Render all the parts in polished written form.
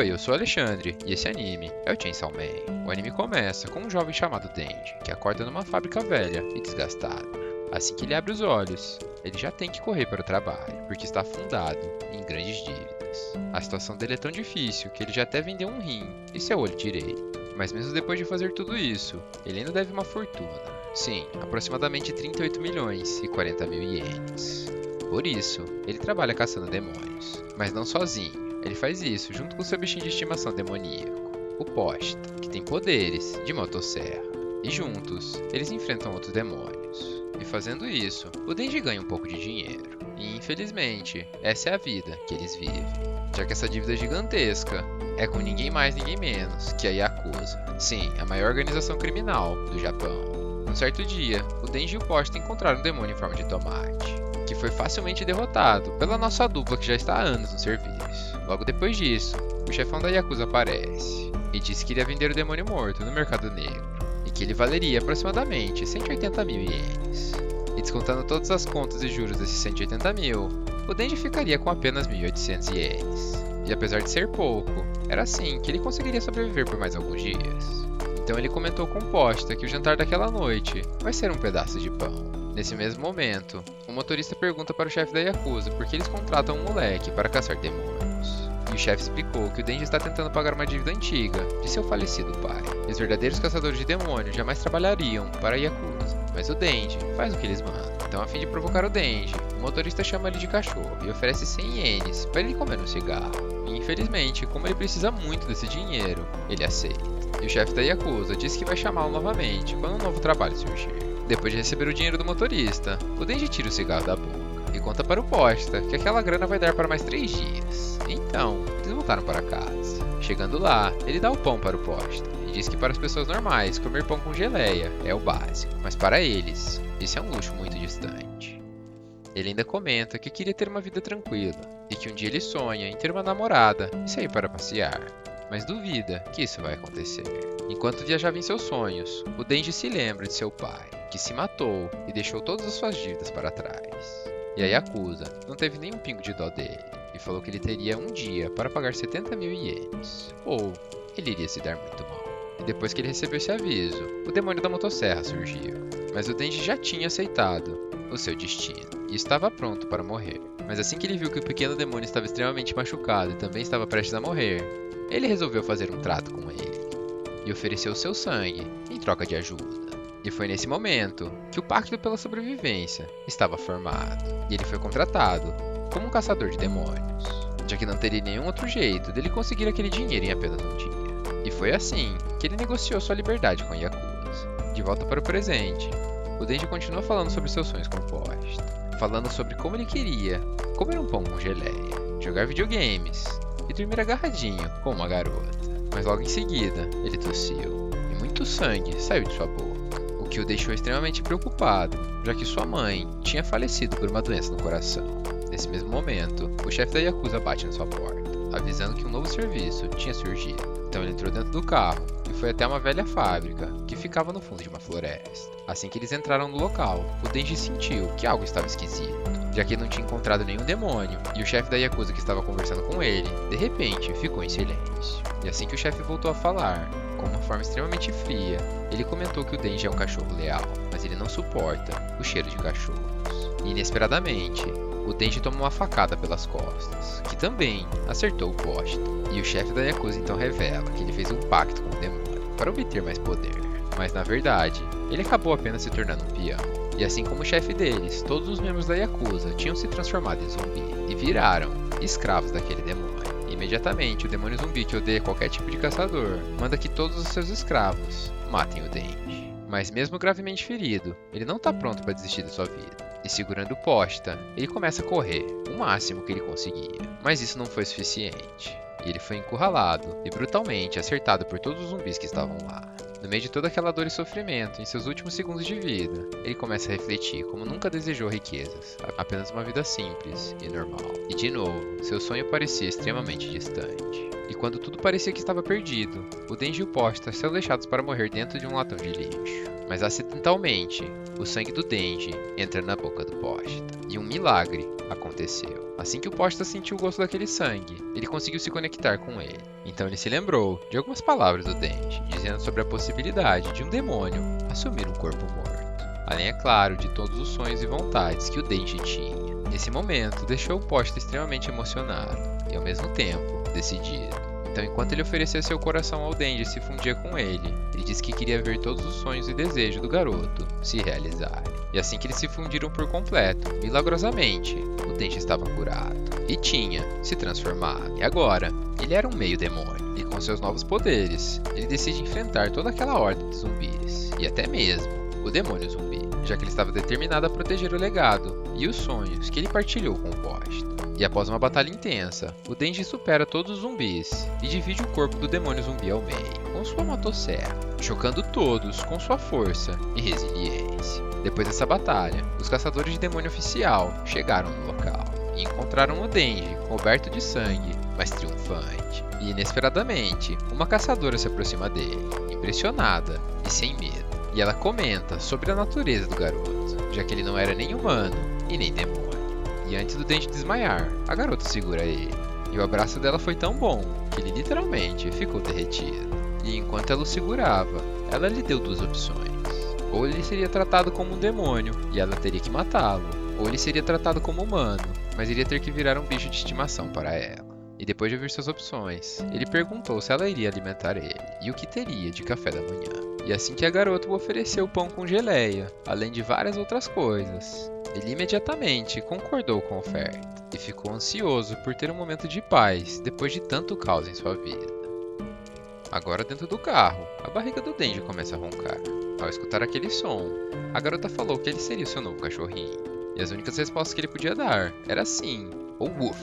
Oi, eu sou Alexandre, e esse anime é o Chainsaw Man. O anime começa com um jovem chamado Denji, que acorda numa fábrica velha e desgastada. Assim que ele abre os olhos, ele já tem que correr para o trabalho, porque está afundado em grandes dívidas. A situação dele é tão difícil que ele já até vendeu um rim e seu olho direito. Mas mesmo depois de fazer tudo isso, ele ainda deve uma fortuna. Sim, aproximadamente 38 milhões e 40 mil ienes. Por isso, ele trabalha caçando demônios, mas não sozinho. Ele faz isso junto com seu bichinho de estimação demoníaco, o Posta, que tem poderes de motosserra. E juntos, eles enfrentam outros demônios. E fazendo isso, o Denji ganha um pouco de dinheiro. E infelizmente, essa é a vida que eles vivem. Já que essa dívida gigantesca é com ninguém mais ninguém menos que a Yakuza. Sim, a maior organização criminal do Japão. Um certo dia, o Denji e o Posta encontraram um demônio em forma de tomate, que foi facilmente derrotado pela nossa dupla que já está há anos no serviço. Logo depois disso, o chefão da Yakuza aparece e disse que iria vender o demônio morto no mercado negro e que ele valeria aproximadamente 180 mil ienes. E descontando todas as contas e juros desses 180 mil, o Denji ficaria com apenas 1.800 ienes. E apesar de ser pouco, era assim que ele conseguiria sobreviver por mais alguns dias. Então ele comentou com Posta que o jantar daquela noite vai ser um pedaço de pão. Nesse mesmo momento, o motorista pergunta para o chefe da Yakuza por que eles contratam um moleque para caçar demônios. E o chefe explicou que o Denji está tentando pagar uma dívida antiga de seu falecido pai. E os verdadeiros caçadores de demônios jamais trabalhariam para a Yakuza, mas o Denji faz o que eles mandam. Então, a fim de provocar o Denji, o motorista chama ele de cachorro e oferece 100 ienes para ele comer um cigarro. E infelizmente, como ele precisa muito desse dinheiro, ele aceita. E o chefe da Yakuza diz que vai chamá-lo novamente quando um novo trabalho surgir. Depois de receber o dinheiro do motorista, o Denji tira o cigarro da boca e conta para o Posta que aquela grana vai dar para mais 3 dias. Então, eles voltaram para casa. Chegando lá, ele dá o pão para o Posta e diz que para as pessoas normais, comer pão com geleia é o básico, mas para eles, isso é um luxo muito distante. Ele ainda comenta que queria ter uma vida tranquila e que um dia ele sonha em ter uma namorada e sair para passear, mas duvida que isso vai acontecer. Enquanto viajava em seus sonhos, o Denji se lembra de seu pai, que se matou e deixou todas as suas dívidas para trás. E a Yakuza não teve nenhum pingo de dó dele e falou que ele teria um dia para pagar 70 mil ienes, ou ele iria se dar muito mal. E depois que ele recebeu esse aviso, o demônio da motosserra surgiu. Mas o Denji já tinha aceitado o seu destino e estava pronto para morrer. Mas assim que ele viu que o pequeno demônio estava extremamente machucado e também estava prestes a morrer, ele resolveu fazer um trato com ele e ofereceu seu sangue em troca de ajuda. E foi nesse momento que o Pacto pela Sobrevivência estava formado, e ele foi contratado como um caçador de demônios, já que não teria nenhum outro jeito dele conseguir aquele dinheiro em apenas um dia. E foi assim que ele negociou sua liberdade com a Yakuza. De volta para o presente, o Denji continua falando sobre seus sonhos com o Posta, falando sobre como ele queria comer um pão com geleia, jogar videogames e dormir agarradinho com uma garota. Mas logo em seguida, ele tossiu e muito sangue saiu de sua boca, o que o deixou extremamente preocupado, já que sua mãe tinha falecido por uma doença no coração. Nesse mesmo momento, o chefe da Yakuza bate na sua porta, avisando que um novo serviço tinha surgido. Então ele entrou dentro do carro e foi até uma velha fábrica que ficava no fundo de uma floresta. Assim que eles entraram no local, o Denji sentiu que algo estava esquisito, já que ele não tinha encontrado nenhum demônio, e o chefe da Yakuza que estava conversando com ele, de repente, ficou em silêncio. E assim que o chefe voltou a falar, com uma forma extremamente fria, ele comentou que o Denji é um cachorro leal, mas ele não suporta o cheiro de cachorros. E inesperadamente, o Denji tomou uma facada pelas costas, que também acertou o Posta. E o chefe da Yakuza então revela que ele fez um pacto com o demônio para obter mais poder. Mas na verdade, ele acabou apenas se tornando um peão. E assim como o chefe deles, todos os membros da Yakuza tinham se transformado em zumbi e viraram escravos daquele demônio. Imediatamente, o demônio zumbi, que odeia qualquer tipo de caçador, manda que todos os seus escravos matem o Denji. Mas mesmo gravemente ferido, ele não está pronto para desistir da sua vida. E segurando o Posta, ele começa a correr, o máximo que ele conseguia. Mas isso não foi suficiente. E ele foi encurralado e brutalmente acertado por todos os zumbis que estavam lá. No meio de toda aquela dor e sofrimento, em seus últimos segundos de vida, ele começa a refletir como nunca desejou riquezas, apenas uma vida simples e normal. E de novo, seu sonho parecia extremamente distante. E quando tudo parecia que estava perdido, o Denji e o Posta são deixados para morrer dentro de um latão de lixo. mas acidentalmente, o sangue do Denji entra na boca do Pochita. E um milagre aconteceu. Assim que o Pochita sentiu o gosto daquele sangue, ele conseguiu se conectar com ele. Então ele se lembrou de algumas palavras do Denji, dizendo sobre a possibilidade de um demônio assumir um corpo morto. Além, é claro, de todos os sonhos e vontades que o Denji tinha. Nesse momento, deixou o Pochita extremamente emocionado e, ao mesmo tempo, decidido. Então, enquanto ele oferecia seu coração ao Denji e se fundia com ele disse que queria ver todos os sonhos e desejos do garoto se realizarem. E assim que eles se fundiram por completo, milagrosamente, o Denji estava curado e tinha se transformado. E agora, ele era um meio demônio. E com seus novos poderes, ele decide enfrentar toda aquela ordem de zumbis. E até mesmo o demônio zumbi, já que ele estava determinado a proteger o legado e os sonhos que ele partilhou com o Pochita. E após uma batalha intensa, o Denji supera todos os zumbis e divide o corpo do demônio zumbi ao meio, com sua motosserra, chocando todos com sua força e resiliência. Depois dessa batalha, os caçadores de demônio oficial chegaram no local e encontraram o Denji coberto de sangue, mas triunfante. E inesperadamente, uma caçadora se aproxima dele, impressionada e sem medo. E ela comenta sobre a natureza do garoto, já que ele não era nem humano e nem demônio. E antes do Denji desmaiar, a garota segura ele. E o abraço dela foi tão bom que ele literalmente ficou derretido. E enquanto ela o segurava, ela lhe deu duas opções. Ou ele seria tratado como um demônio e ela teria que matá-lo, ou ele seria tratado como humano, mas iria ter que virar um bicho de estimação para ela. E depois de ouvir suas opções, ele perguntou se ela iria alimentar ele e o que teria de café da manhã. E assim que a garota o ofereceu pão com geleia, além de várias outras coisas, ele imediatamente concordou com a oferta e ficou ansioso por ter um momento de paz depois de tanto caos em sua vida. Agora dentro do carro, a barriga do Denji começa a roncar. Ao escutar aquele som, a garota falou que ele seria o seu novo cachorrinho. E as únicas respostas que ele podia dar era sim ou woof,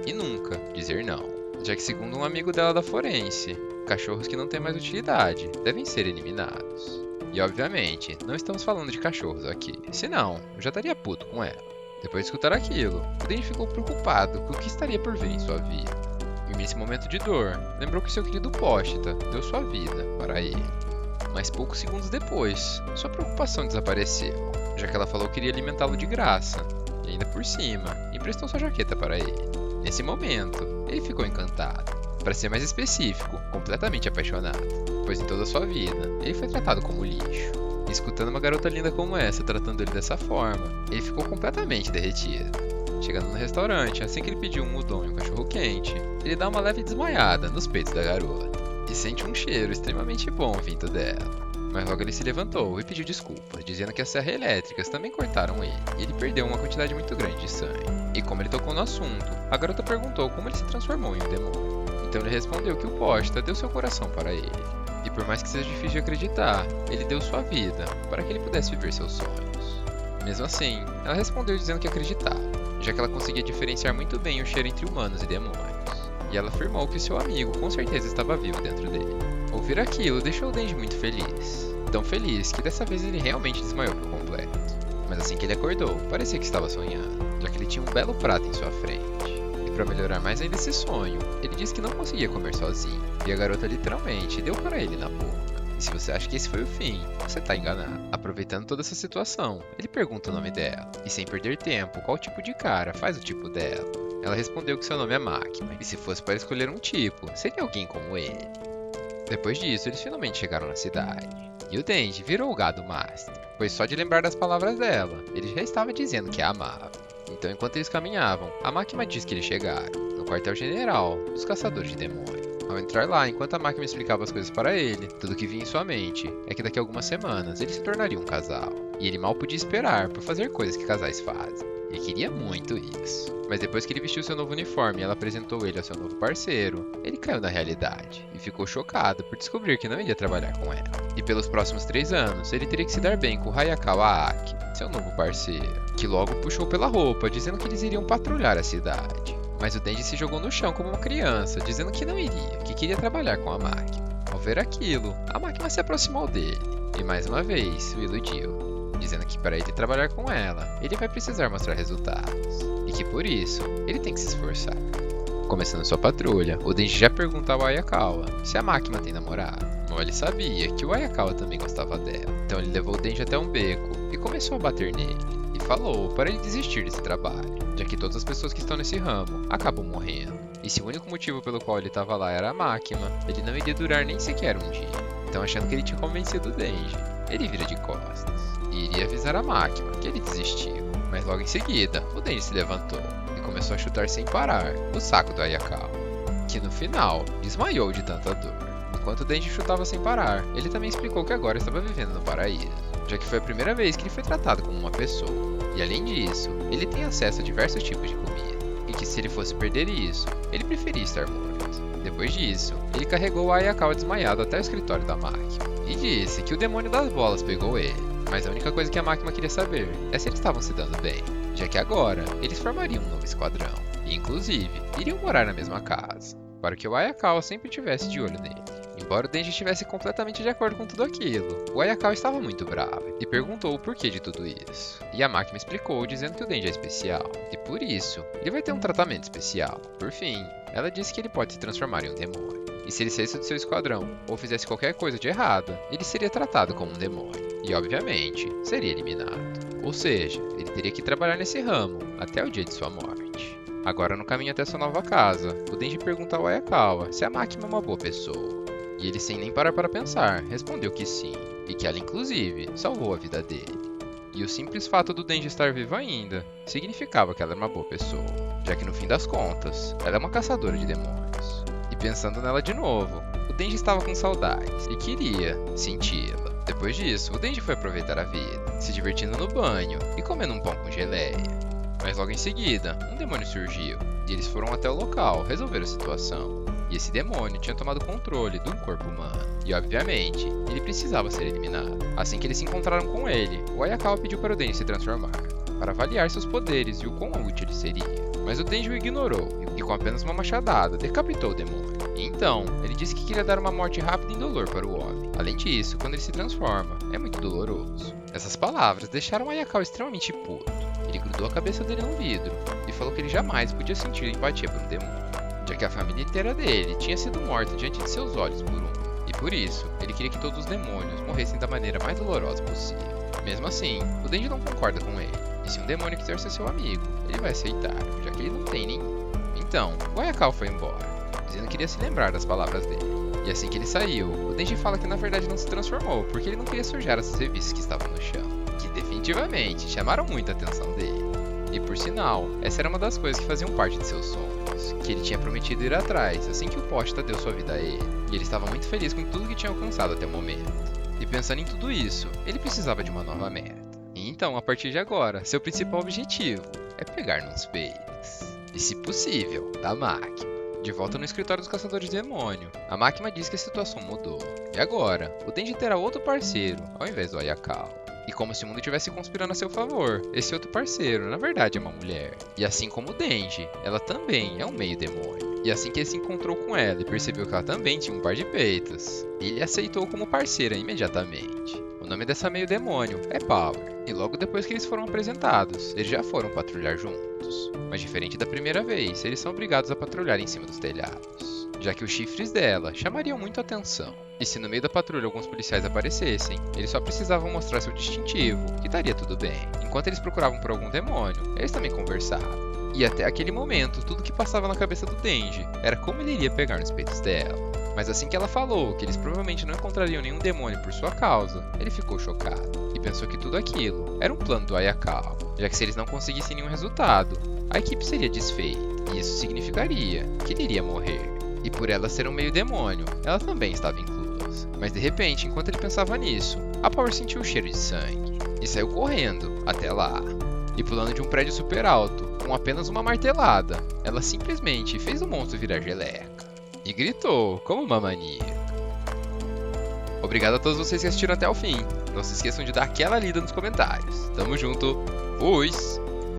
e nunca dizer não. Já que segundo um amigo dela da forense, cachorros que não têm mais utilidade devem ser eliminados. E obviamente, não estamos falando de cachorros aqui, senão eu já estaria puto com ela. Depois de escutar aquilo, o Denji ficou preocupado com o que estaria por vir em sua vida. E nesse momento de dor, lembrou que seu querido Pochita deu sua vida para ele. Mas poucos segundos depois, sua preocupação desapareceu, já que ela falou que iria alimentá-lo de graça, e ainda por cima, emprestou sua jaqueta para ele. Nesse momento, ele ficou encantado. Para ser mais específico, completamente apaixonado, pois em toda a sua vida, ele foi tratado como lixo. E escutando uma garota linda como essa tratando ele dessa forma, ele ficou completamente derretido. Chegando no restaurante, assim que ele pediu um udon e um cachorro quente, ele dá uma leve desmaiada nos peitos da garota, e sente um cheiro extremamente bom vindo dela. Mas logo ele se levantou e pediu desculpas, dizendo que as serras elétricas também cortaram ele, e ele perdeu uma quantidade muito grande de sangue. E como ele tocou no assunto, a garota perguntou como ele se transformou em um demônio. Então ele respondeu que o Pochita deu seu coração para ele. E por mais que seja difícil de acreditar, ele deu sua vida para que ele pudesse viver seus sonhos. Mesmo assim, ela respondeu dizendo que acreditava, já que ela conseguia diferenciar muito bem o cheiro entre humanos e demônios. E ela afirmou que seu amigo com certeza estava vivo dentro dele. Ouvir aquilo deixou o Denji muito feliz. Tão feliz que dessa vez ele realmente desmaiou por completo. Mas assim que ele acordou, parecia que estava sonhando, já que ele tinha um belo prato em sua frente. E para melhorar mais ainda esse sonho, ele disse que não conseguia comer sozinho. E a garota literalmente deu para ele na boca. E se você acha que esse foi o fim, você tá enganado. Aproveitando toda essa situação, ele pergunta o nome dela. E sem perder tempo, qual tipo de cara faz o tipo dela. Ela respondeu que seu nome é Máquina, e se fosse para escolher um tipo, seria alguém como ele. Depois disso, eles finalmente chegaram na cidade. E o Denji virou o gado master, pois só de lembrar das palavras dela, ele já estava dizendo que a amava. Então enquanto eles caminhavam, a Máquina disse que eles chegaram, no quartel-general dos caçadores de demônios. Ao entrar lá, enquanto a Máquina explicava as coisas para ele, tudo que vinha em sua mente é que daqui a algumas semanas eles se tornariam um casal. E ele mal podia esperar por fazer coisas que casais fazem. Ele queria muito isso. Mas depois que ele vestiu seu novo uniforme e ela apresentou ele ao seu novo parceiro, ele caiu na realidade e ficou chocado por descobrir que não iria trabalhar com ela. E pelos próximos 3 anos, ele teria que se dar bem com Hayakawa Aki, seu novo parceiro, que logo puxou pela roupa, dizendo que eles iriam patrulhar a cidade. Mas o Denji se jogou no chão como uma criança, dizendo que não iria, que queria trabalhar com a Máquina. Ao ver aquilo, a Máquina se aproximou dele e mais uma vez o iludiu, dizendo que para ele trabalhar com ela, ele vai precisar mostrar resultados, e que por isso, ele tem que se esforçar. Começando sua patrulha, o Denji já pergunta ao Ayakawa se a Máquina tem namorado. Mal ele sabia que o Ayakawa também gostava dela, então ele levou o Denji até um beco e começou a bater nele, e falou para ele desistir desse trabalho, já que todas as pessoas que estão nesse ramo acabam morrendo. E se o único motivo pelo qual ele estava lá era a máquina, ele não iria durar nem sequer um dia. Então, achando que ele tinha convencido o Denji, ele vira de costas e iria avisar a máquina que ele desistiu. Mas logo em seguida, o Denji se levantou e começou a chutar sem parar o saco do Ayakawa, que no final desmaiou de tanta dor. Enquanto o Denji chutava sem parar, ele também explicou que agora estava vivendo no paraíso, já que foi a primeira vez que ele foi tratado como uma pessoa. E além disso, ele tem acesso a diversos tipos de comida, e que se ele fosse perder isso, ele preferia estar morto. Depois disso, ele carregou o Ayakawa desmaiado até o escritório da máquina, e disse que o demônio das bolas pegou ele. Mas a única coisa que a máquina queria saber é se eles estavam se dando bem, já que agora eles formariam um novo esquadrão, e inclusive iriam morar na mesma casa, para que o Ayakawa sempre tivesse de olho nele. Embora o Denji estivesse completamente de acordo com tudo aquilo, o Ayakawa estava muito bravo e perguntou o porquê de tudo isso. E a máquina explicou dizendo que o Denji é especial, e por isso, ele vai ter um tratamento especial. Por fim, ela disse que ele pode se transformar em um demônio, e se ele saísse do seu esquadrão ou fizesse qualquer coisa de errada, ele seria tratado como um demônio, e obviamente, seria eliminado. Ou seja, ele teria que trabalhar nesse ramo até o dia de sua morte. Agora, no caminho até sua nova casa, o Denji pergunta ao Ayakawa se a máquina é uma boa pessoa. E ele, sem nem parar para pensar, respondeu que sim, e que ela inclusive salvou a vida dele. E o simples fato do Denji estar vivo ainda significava que ela era uma boa pessoa, já que no fim das contas, ela é uma caçadora de demônios. E pensando nela de novo, o Denji estava com saudades e queria senti-la. Depois disso, o Denji foi aproveitar a vida, se divertindo no banho e comendo um pão com geleia. Mas logo em seguida, um demônio surgiu, e eles foram até o local resolver a situação. E esse demônio tinha tomado controle de um corpo humano. E obviamente, ele precisava ser eliminado. Assim que eles se encontraram com ele, o Ayakawa pediu para o Denji se transformar, para avaliar seus poderes e o quão útil ele seria. Mas o Denji o ignorou, e com apenas uma machadada, decapitou o demônio. E então, ele disse que queria dar uma morte rápida e indolor para o homem. Além disso, quando ele se transforma, é muito doloroso. Essas palavras deixaram o Ayakawa extremamente puto. Ele grudou a cabeça dele num vidro, e falou que ele jamais podia sentir empatia por um demônio, já que a família inteira dele tinha sido morta diante de seus olhos por um. E por isso, ele queria que todos os demônios morressem da maneira mais dolorosa possível. Mesmo assim, o Denji não concorda com ele, e se um demônio quiser ser seu amigo, ele vai aceitar, já que ele não tem nenhum. Então, o Ayakawa foi embora, dizendo que iria se lembrar das palavras dele. E assim que ele saiu, o Denji fala que na verdade não se transformou, porque ele não queria sujar essas revistas que estavam no chão, que definitivamente chamaram muito a atenção dele. E por sinal, essa era uma das coisas que faziam parte de seus sonhos, que ele tinha prometido ir atrás assim que o Pochita deu sua vida a ele, e ele estava muito feliz com tudo que tinha alcançado até o momento. E pensando em tudo isso, ele precisava de uma nova meta. E então, a partir de agora, seu principal objetivo é pegar nos peitos. E se possível, da máquina. De volta no escritório dos caçadores de demônio, a máquina diz que a situação mudou. E agora, o Denji terá outro parceiro, ao invés do Ayakawa. E como se o mundo estivesse conspirando a seu favor, esse outro parceiro, na verdade, é uma mulher. E assim como o Denji, ela também é um meio demônio. E assim que ele se encontrou com ela e percebeu que ela também tinha um par de peitos, ele a aceitou como parceira imediatamente. O nome dessa meio demônio é Power. E logo depois que eles foram apresentados, eles já foram patrulhar juntos. Mas diferente da primeira vez, eles são obrigados a patrulhar em cima dos telhados, já que os chifres dela chamariam muito a atenção. E se no meio da patrulha alguns policiais aparecessem, eles só precisavam mostrar seu distintivo, que estaria tudo bem. Enquanto eles procuravam por algum demônio, eles também conversavam. E até aquele momento, tudo que passava na cabeça do Denji era como ele iria pegar nos peitos dela. Mas assim que ela falou que eles provavelmente não encontrariam nenhum demônio por sua causa, ele ficou chocado e pensou que tudo aquilo era um plano do Ayakawa, já que se eles não conseguissem nenhum resultado, a equipe seria desfeita, e isso significaria que ele iria morrer. E por ela ser um meio demônio, ela também estava inclusa. Mas de repente, enquanto ele pensava nisso, a Power sentiu o cheiro de sangue e saiu correndo até lá. E pulando de um prédio super alto, com apenas uma martelada, ela simplesmente fez o monstro virar geleca e gritou como uma maníaca. Obrigado a todos vocês que assistiram até o fim. Não se esqueçam de dar aquela lida nos comentários. Tamo junto, fui!